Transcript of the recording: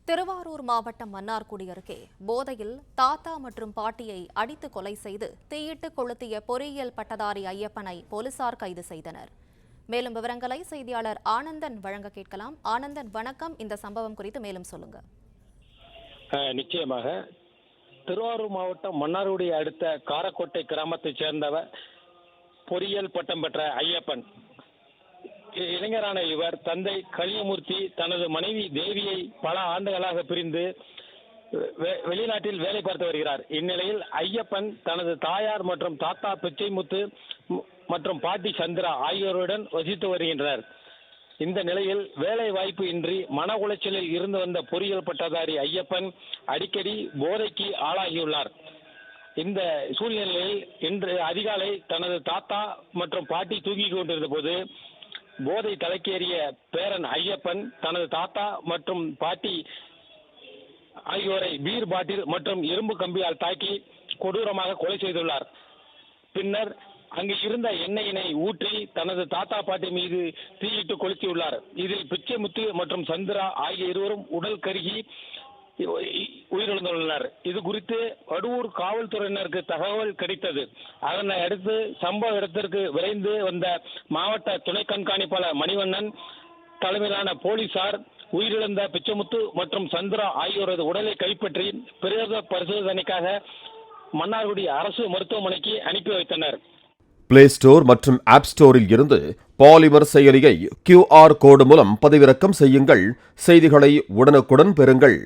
திருவாரூர் மாவட்டம் மன்னார்குடி அருகே போதையில் தாத்தா மற்றும் பாட்டியை அடித்து கொலை செய்து தீயிட்டு கொளுத்திய பொறியியல் பட்டதாரி ஐயப்பனை போலீசார் கைது செய்தனர். மேலும் விவரங்களை செய்தியாளர் ஆனந்தன் வழங்க கேட்கலாம். ஆனந்தன், வணக்கம். இந்த சம்பவம் குறித்து மேலும் சொல்லுங்க. நிச்சயமாக திருவாரூர் மாவட்டம் மன்னார்குடி அடுத்த காரக்கோட்டை கிராமத்தைச் சேர்ந்தவர் பொறியியல் பட்டம் பெற்ற ஐயப்பன். இளைஞரான இவர் தந்தை கலியமூர்த்தி தனது மனைவி தேவியை பல ஆண்டுகளாக பிரிந்து வெளிநாட்டில் வேலை பார்த்து வருகிறார். இந்நிலையில் ஐயப்பன் தனது தாயார் மற்றும் தாத்தா பிச்சைமுத்து மற்றும் பாட்டி சந்திரா ஆகியோருடன் வசித்து வருகின்றனர். இந்த நிலையில் வேலை வாய்ப்பு இன்றி மன உளைச்சலில் இருந்து வந்த பொறியியல் பட்டதாரி ஐயப்பன் அடிக்கடி போதைக்கு ஆளாகியுள்ளார். இந்த சூழ்நிலையில் இன்று அதிகாலை தனது தாத்தா மற்றும் பாட்டி தூங்கிக் கொண்டிருந்த போது போதை தலைக்கேறிய பேரன் ஐயப்பன் தனது தாத்தா மற்றும் பாட்டி ஆகியோரை பீர் பாட்டில் மற்றும் இரும்பு கம்பியால் தாக்கி கொடூரமாக கொலை செய்துள்ளார். பின்னர் அங்கு இருந்த எண்ணெயினை ஊற்றி தனது தாத்தா பாட்டி மீது தீயிட்டு கொளுத்தியுள்ளார். இதில் பிச்சைமுத்து மற்றும் சந்திரா ஆகிய இருவரும் உடல் கருகி உயிரிழந்துள்ளனர். இது குறித்து வடுவூர் காவல்துறையினருக்கு தகவல் கிடைத்தது. அதனை அடுத்து சம்பவ இடத்திற்கு விரைந்து வந்த மாவட்ட துணை கண்காணிப்பாளர் மணிவண்ணன் தலைமையிலான போலீசார் உயிரிழந்த பிச்சைமுத்து மற்றும் சந்திரா ஆகியோரது உடலை கைப்பற்றி பிரேத பரிசோதனைக்காக மன்னார்குடி அரசு மருத்துவமனைக்கு அனுப்பி வைத்தனர். பிளே ஸ்டோர் மற்றும் ஆப் ஸ்டோரில் இருந்து பாலிமர் செயலியை QR கோடு மூலம் பதிவிறக்கம் செய்யுங்கள். செய்திகளை உடனுக்குடன் பெறுங்கள்.